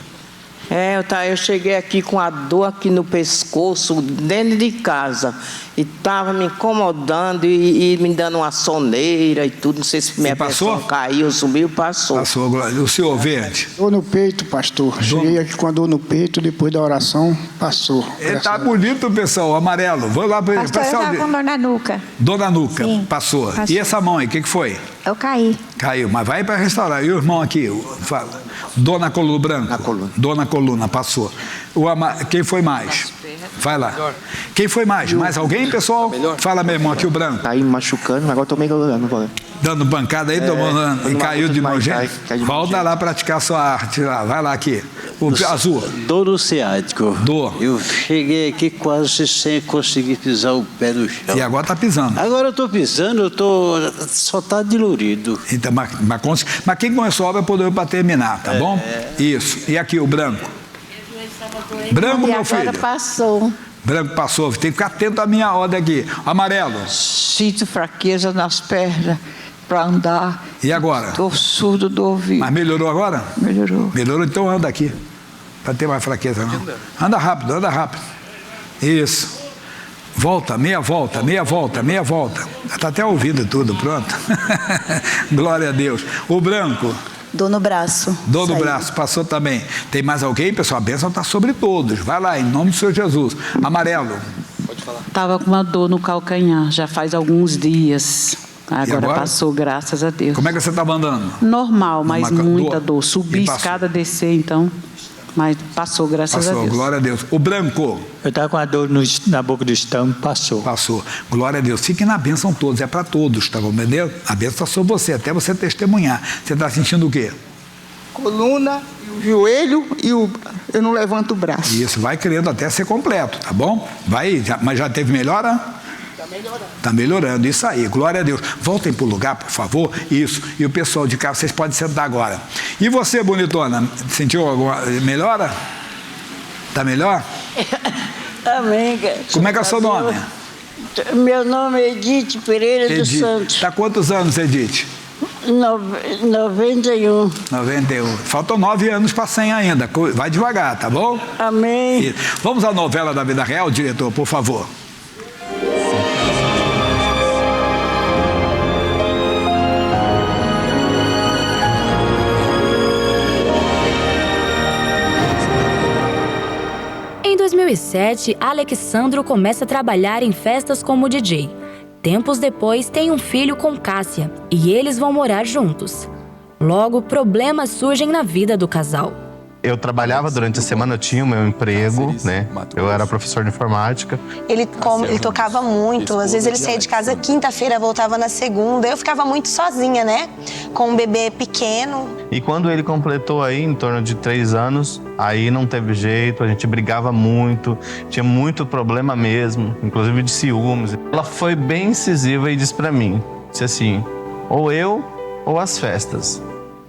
S10: Eu cheguei aqui com a dor aqui no pescoço, dentro de casa, e estava me incomodando e me dando uma soneira e tudo. Não sei se minha pressão caiu, subiu, passou.
S2: Passou, glória. O senhor verde?
S11: Dor no peito, pastor. Cheguei aqui com a dor no peito, depois da oração, passou.
S2: Ele tá bonito, pessoal, amarelo. Vamos lá para ele.
S12: Pastor, eu estava com dor na nuca.
S2: Dor na nuca,
S12: Sim,
S2: passou. E essa mão aí, o que foi?
S12: Eu caí.
S2: Caiu, mas vai para restaurar. E o irmão aqui, fala. Dor na coluna, branco.
S3: Na coluna.
S2: Dor na coluna, passou. Quem foi mais? Vai lá. Quem foi mais? Mais alguém, pessoal? Fala, meu irmão, aqui o branco.
S13: Tá aí machucando, agora tô melhorando.
S2: Dando pancada aí, tomando, e caiu de novo.
S13: Cai de
S2: Volta lá praticar sua arte lá. Vai lá aqui. O azul.
S9: Dor no ciático.
S2: Dor.
S9: Eu cheguei aqui quase sem conseguir pisar o pé no chão.
S2: E agora tá pisando.
S9: Agora eu tô pisando, só tá dolorido.
S2: Então, mas quem começou a obra poder para terminar, tá bom? Isso. E aqui o branco. Branco, meu filho.
S10: Agora passou.
S2: Branco passou. Tem que ficar atento à minha ordem aqui. Amarelo.
S10: Sinto fraqueza nas pernas para andar.
S2: E agora?
S10: Estou surdo do ouvido.
S2: Mas melhorou agora?
S10: Melhorou.
S2: Melhorou, então anda aqui. Para ter mais fraqueza, não. Anda rápido, anda rápido. Isso. Volta, meia volta, meia volta, meia volta. Está até ouvindo tudo, pronto. Glória a Deus. O branco.
S14: Dor no braço.
S2: Dor no braço, passou também. Tem mais alguém, pessoal? A bênção está sobre todos. Vai lá, em nome do Senhor Jesus. Amarelo.
S7: Pode falar. Estava com uma dor no calcanhar, já faz alguns dias. Agora passou, graças a Deus.
S2: Como é que você estava andando?
S7: Normal, mas muita dor. Subir escada, descer, então. Mas passou, graças a Deus.
S2: Glória a Deus. O branco.
S9: Eu estava com a dor na boca do estômago, passou.
S2: Passou. Glória a Deus. Fique na bênção todos, é para todos, tá bom? Entendeu? A bênção está sobre você, até você testemunhar. Você está sentindo o quê?
S10: Coluna, o joelho e eu não levanto o braço.
S2: Isso, vai querendo até ser completo, tá bom? Vai, mas já teve melhora? Está melhorando, isso aí, glória a Deus. Voltem para o lugar, por favor. Isso. E o pessoal de cá, vocês podem sentar agora. E você, bonitona, sentiu alguma melhora? Está melhor?
S10: Amém.
S2: Como é que é o seu nome?
S10: Meu nome é Edith Pereira dos Santos.
S2: Está quantos anos, Edith?
S10: 91.
S2: 91. Faltam 9 anos para 100 ainda. Vai devagar, tá bom?
S10: Amém.
S2: Vamos à novela da vida real, diretor, por favor.
S15: Em 2007, Alexandro começa a trabalhar em festas como DJ. Tempos depois, tem um filho com Cássia e eles vão morar juntos. Logo, problemas surgem na vida do casal.
S16: Eu trabalhava durante a semana, eu tinha o meu emprego, né? Eu era professor de informática.
S14: Ele tocava muito, às vezes ele saía de casa quinta-feira, voltava na segunda. Eu ficava muito sozinha, né? Com um bebê pequeno.
S16: E quando ele completou aí, em torno de 3 anos, aí não teve jeito, a gente brigava muito, tinha muito problema mesmo, inclusive de ciúmes. Ela foi bem incisiva e disse pra mim, disse assim, ou eu ou as festas.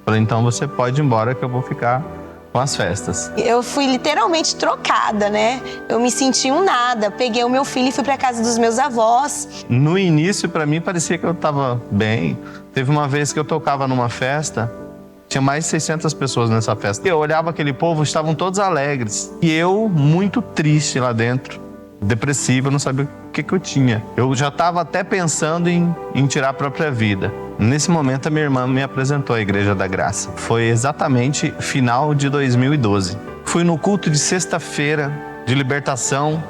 S16: Falei, então você pode ir embora que eu vou ficar com as festas.
S14: Eu fui literalmente trocada, né? Eu me senti um nada. Peguei o meu filho e fui pra casa dos meus avós.
S16: No início, pra mim, parecia que eu tava bem. Teve uma vez que eu tocava numa festa, tinha mais de 600 pessoas nessa festa. Eu olhava aquele povo, estavam todos alegres. E eu, muito triste lá dentro, depressivo, eu não sabia o que eu tinha. Eu já estava até pensando em tirar a própria vida. Nesse momento, a minha irmã me apresentou à Igreja da Graça. Foi exatamente final de 2012. Fui no culto de sexta-feira de libertação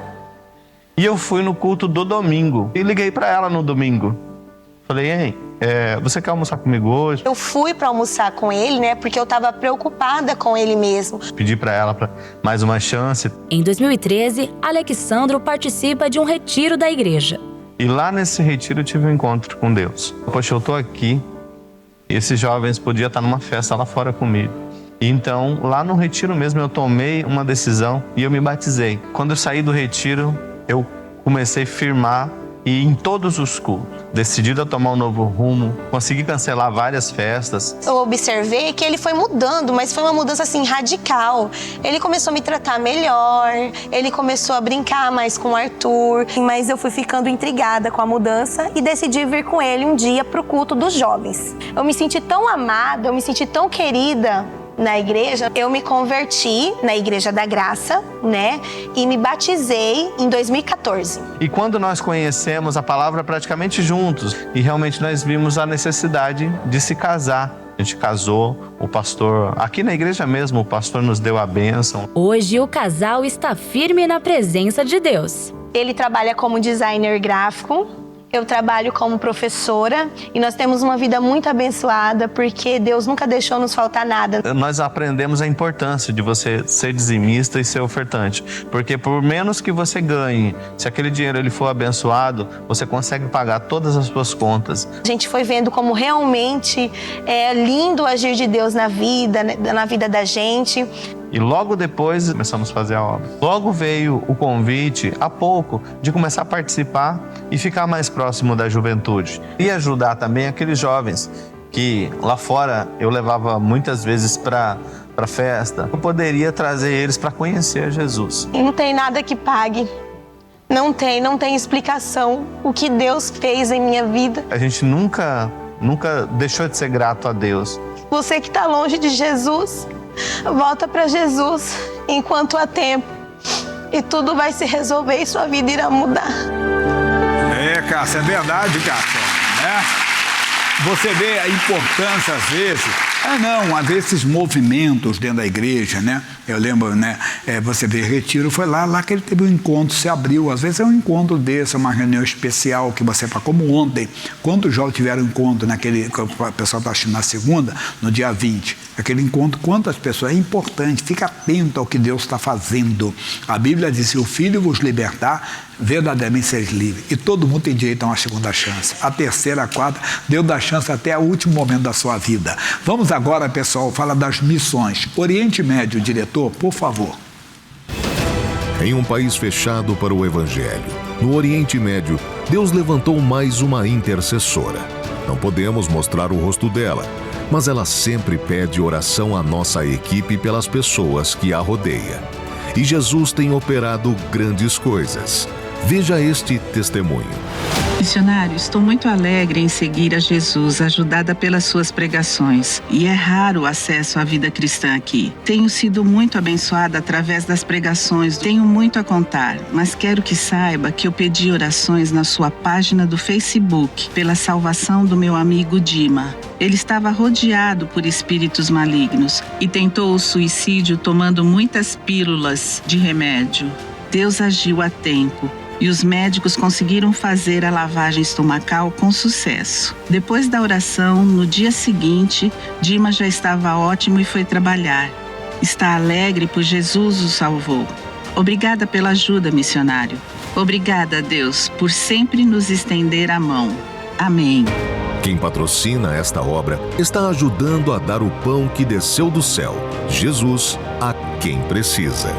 S16: e eu fui no culto do domingo. E liguei para ela no domingo. Falei, ei, você quer almoçar comigo hoje?
S14: Eu fui para almoçar com ele, né? Porque eu estava preocupada com ele mesmo.
S16: Pedi para ela mais uma chance.
S15: Em 2013, Alexandro participa de um retiro da igreja.
S16: E lá nesse retiro eu tive um encontro com Deus. Poxa, eu tô aqui e esses jovens podiam estar numa festa lá fora comigo. E então, lá no retiro mesmo, eu tomei uma decisão e eu me batizei. Quando eu saí do retiro, eu comecei a firmar e em todos os cultos, decidido a tomar um novo rumo, consegui cancelar várias festas.
S14: Eu observei que ele foi mudando, mas foi uma mudança assim radical. Ele começou a me tratar melhor, ele começou a brincar mais com o Arthur, mas eu fui ficando intrigada com a mudança e decidi vir com ele um dia pro culto dos jovens. Eu me senti tão amada, eu me senti tão querida na igreja. Eu me converti na Igreja da Graça, né? E me batizei em 2014.
S16: E quando nós conhecemos a palavra praticamente juntos, e realmente nós vimos a necessidade de se casar. A gente casou, o pastor, aqui na igreja mesmo, o pastor nos deu a bênção.
S15: Hoje o casal está firme na presença de Deus.
S14: Ele trabalha como designer gráfico. Eu trabalho como professora e nós temos uma vida muito abençoada porque Deus nunca deixou nos faltar nada.
S16: Nós aprendemos a importância de você ser dizimista e ser ofertante, porque por menos que você ganhe, se aquele dinheiro ele for abençoado, você consegue pagar todas as suas contas.
S14: A gente foi vendo como realmente é lindo o agir de Deus na vida da gente.
S16: E logo depois começamos a fazer a obra. Logo veio o convite, há pouco, de começar a participar e ficar mais próximo da juventude. E ajudar também aqueles jovens que lá fora eu levava muitas vezes para festa. Eu poderia trazer eles para conhecer Jesus.
S14: Não tem nada que pague. Não tem explicação o que Deus fez em minha vida.
S16: A gente nunca deixou de ser grato a Deus.
S14: Você que está longe de Jesus, volta para Jesus enquanto há tempo e tudo vai se resolver e sua vida irá mudar.
S2: Cássia, é verdade, Cássia, né? Você vê a importância, às vezes, às vezes esses movimentos dentro da igreja, né? Eu lembro, né? Você vê, Retiro, foi lá que ele teve um encontro, se abriu. Às vezes é um encontro desse, uma reunião especial que você faz, como ontem. Quantos jovens tiveram encontro naquele, que o pessoal está assistindo na segunda, no dia 20? Aquele encontro, quantas pessoas? É importante, fica atento ao que Deus está fazendo. A Bíblia diz, se o Filho vos libertar, verdadeiramente seres livres. E todo mundo tem direito a uma segunda chance. A terceira, a quarta, Deus dá chance até o último momento da sua vida. Vamos agora, pessoal, falar das missões. Oriente Médio, diretor, por favor.
S17: Em um país fechado para o Evangelho, no Oriente Médio, Deus levantou mais uma intercessora. Não podemos mostrar o rosto dela, mas ela sempre pede oração à nossa equipe pelas pessoas que a rodeiam. E Jesus tem operado grandes coisas. Veja este testemunho.
S18: Missionário, estou muito alegre em seguir a Jesus, ajudada pelas suas pregações. E é raro o acesso à vida cristã aqui. Tenho sido muito abençoada através das pregações, tenho muito a contar, mas quero que saiba que eu pedi orações na sua página do Facebook pela salvação do meu amigo Dima. Ele estava rodeado por espíritos malignos e tentou o suicídio tomando muitas pílulas de remédio. Deus agiu a tempo e os médicos conseguiram fazer a lavagem estomacal com sucesso. Depois da oração, no dia seguinte, Dima já estava ótimo e foi trabalhar. Está alegre por Jesus o salvou. Obrigada pela ajuda, missionário. Obrigada, Deus, por sempre nos estender a mão. Amém.
S17: Quem patrocina esta obra está ajudando a dar o pão que desceu do céu, Jesus, a quem precisa.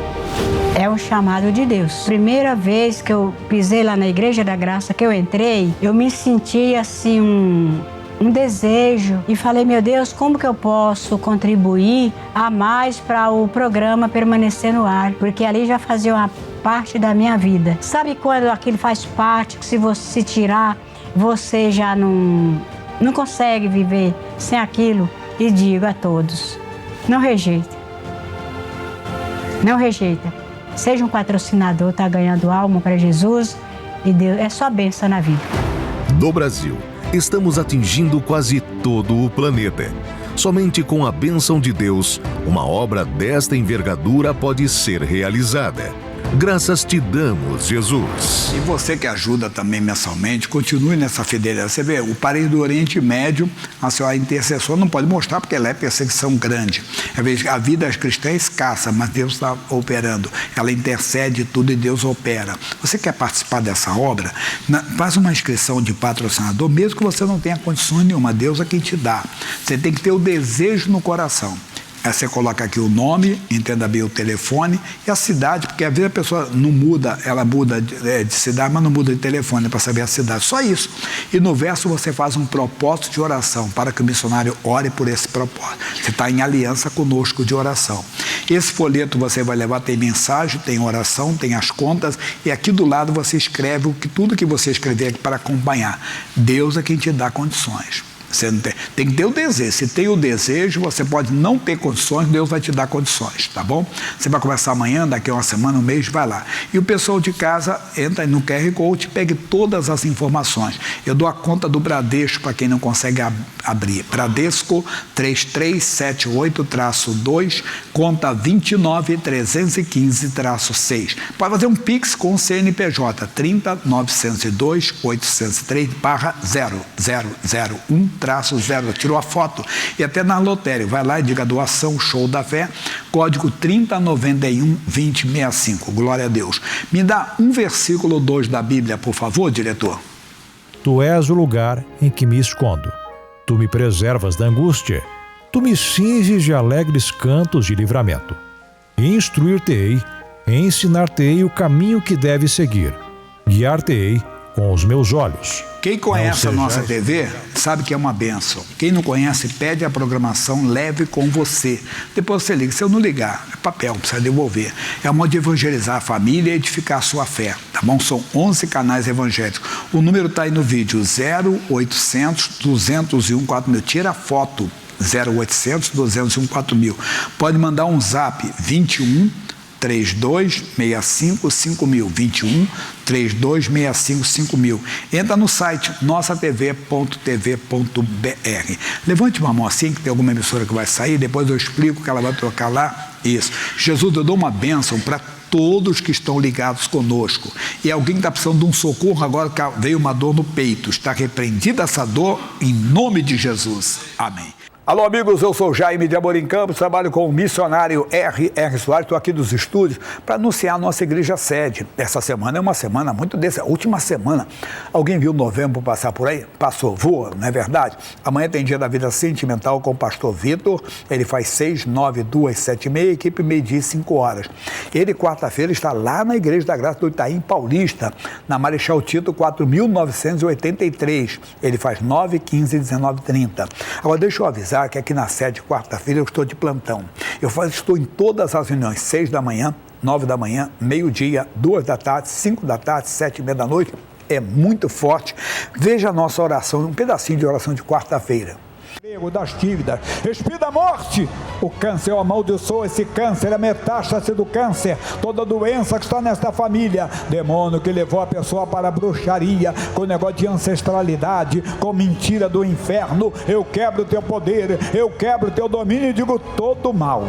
S5: É um chamado de Deus. Primeira vez que eu pisei lá na Igreja da Graça, que eu entrei, eu me senti assim um desejo e falei, meu Deus, como que eu posso contribuir a mais para o programa permanecer no ar? Porque ali já fazia uma parte da minha vida. Sabe quando aquilo faz parte, que se você se tirar, você já não consegue viver sem aquilo? E digo a todos, não rejeita. Não rejeita. Seja um patrocinador, está ganhando alma para Jesus e Deus, é só bênção na vida.
S17: No Brasil, estamos atingindo quase todo o planeta. Somente com a bênção de Deus, uma obra desta envergadura pode ser realizada. Graças te damos, Jesus.
S2: E você que ajuda também mensalmente, continue nessa fidelidade. Você vê, o país do Oriente Médio, a sua intercessora não pode mostrar porque ela é perseguição grande. Às vezes a vida cristã é escassa, mas Deus está operando. Ela intercede tudo e Deus opera. Você quer participar dessa obra? Faz uma inscrição de patrocinador, mesmo que você não tenha condição nenhuma. Deus é quem te dá. Você tem que ter o desejo no coração. Aí você coloca aqui o nome, entenda bem o telefone e a cidade, porque às vezes a pessoa não muda, ela muda de cidade, mas não muda de telefone para saber a cidade. Só isso. E no verso você faz um propósito de oração para que o missionário ore por esse propósito. Você está em aliança conosco de oração. Esse folheto você vai levar, tem mensagem, tem oração, tem as contas e aqui do lado você escreve tudo que você escrever aqui para acompanhar. Deus é quem te dá condições. Você não tem que ter o desejo. Se tem o desejo, você pode não ter condições, Deus vai te dar condições, tá bom? Você vai começar amanhã, daqui a uma semana, um mês, vai lá. E o pessoal de casa entra no QR Code, pegue todas as informações. Eu dou a conta do Bradesco para quem não consegue abrir. Bradesco 3378-2, conta 29315-6. Pode fazer um Pix com o CNPJ 30-902-803/0001-0. Tirou a foto e até na lotéria, vai lá e diga doação Show da Fé, código 3091-2065, glória a Deus. Me dá um versículo 2 da Bíblia, por favor, diretor.
S19: Tu és o lugar em que me escondo, tu me preservas da angústia, tu me cinges de alegres cantos de livramento. Instruir-te-ei, ensinar-te-ei o caminho que deves seguir, guiar-te-ei com os meus olhos.
S2: Quem conhece a nossa TV sabe que é uma bênção. Quem não conhece, pede a programação, leve com você. Depois você liga. Se eu não ligar, é papel, precisa devolver. É um modo de evangelizar a família e edificar a sua fé, tá bom? São 11 canais evangélicos. O número está aí no vídeo, 0800-201-4000. Tira a foto, 0800-201-4000. Pode mandar um zap, 21-3265-5000, 21-3265-5000. Entra no site nossatv.tv.br. Levante uma mão assim, que tem alguma emissora que vai sair, depois eu explico que ela vai trocar lá. Isso. Jesus, eu dou uma bênção para todos que estão ligados conosco. E alguém que está precisando de um socorro agora, que veio uma dor no peito. Está repreendida essa dor em nome de Jesus. Amém. Alô, amigos, eu sou Jaime de Amorim Campos, trabalho com o missionário R.R. Soares, estou aqui dos estúdios para anunciar a nossa igreja sede. Essa semana é uma semana muito dessa, última semana. Alguém viu novembro passar por aí? Passou, voa, não é verdade? Amanhã tem dia da vida sentimental com o pastor Vitor, ele faz 6, 9, 2, 7 e meia, equipe meio-dia e 5 horas. Ele, quarta-feira, está lá na Igreja da Graça do Itaim Paulista, na Marechal Tito 4.983. Ele faz 9, 15, 19, 30. Agora, deixa eu avisar que aqui na sede, quarta-feira, eu estou de plantão. Estou em todas as reuniões, 6 da manhã, 9 da manhã, meio-dia, 2 da tarde, 5 da tarde, 7 e meia da noite. É muito forte. Veja a nossa oração, um pedacinho de oração de quarta-feira. Das dívidas, espírito da morte, o câncer, eu amaldiçoo esse câncer, a metástase do câncer, toda doença que está nesta família, demônio que levou a pessoa para a bruxaria, com negócio de ancestralidade, com mentira do inferno, eu quebro o teu poder, eu quebro o teu domínio e digo todo mal,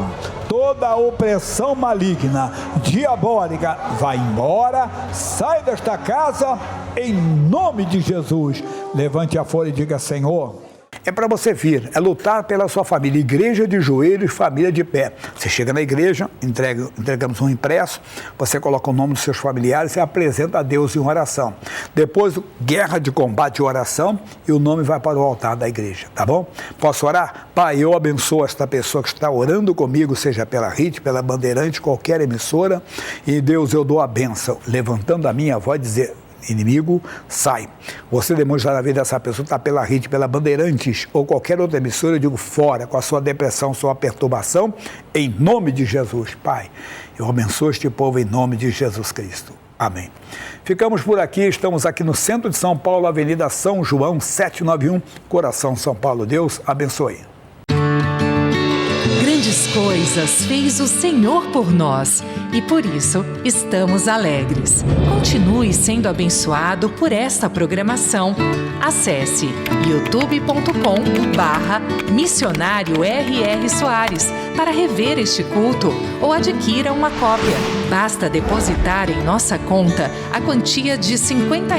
S2: toda opressão maligna, diabólica, vai embora, sai desta casa, em nome de Jesus. Levante a folha e diga: Senhor, é para você vir, é lutar pela sua família, igreja de joelhos, família de pé. Você chega na igreja, entregamos um impresso, você coloca o nome dos seus familiares e apresenta a Deus em oração. Depois, guerra de combate e oração, e o nome vai para o altar da igreja, tá bom? Posso orar? Pai, eu abençoo esta pessoa que está orando comigo, seja pela RIT, pela Bandeirante, qualquer emissora, e Deus, eu dou a bênção, levantando a minha voz e dizer: inimigo, sai. Você demonstra na vida dessa pessoa, está pela RIT, pela Bandeirantes ou qualquer outra emissora, eu digo fora, com a sua depressão, sua perturbação, em nome de Jesus. Pai, eu abençoo este povo em nome de Jesus Cristo. Amém. Ficamos por aqui, estamos aqui no centro de São Paulo, Avenida São João, 791, Coração São Paulo. Deus abençoe.
S20: Grandes coisas fez o Senhor por nós e por isso estamos alegres. Continue sendo abençoado por esta programação. Acesse youtube.com/missionário R.R. Soares para rever este culto ou adquira uma cópia. Basta depositar em nossa conta a quantia de R$50.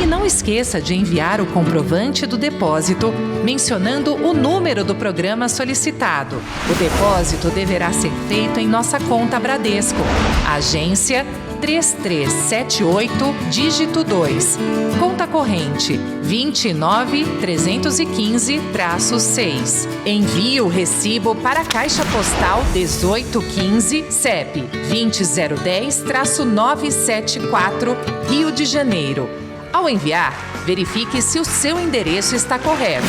S20: E não esqueça de enviar o comprovante do depósito mencionando o número do programa solicitado. O depósito deverá ser feito em nossa conta Bradesco. Agência 3378, dígito 2. Conta corrente 29315-6. Envie o recibo para a Caixa Postal 1815, CEP 20010-974, Rio de Janeiro. Ao enviar, verifique se o seu endereço está correto.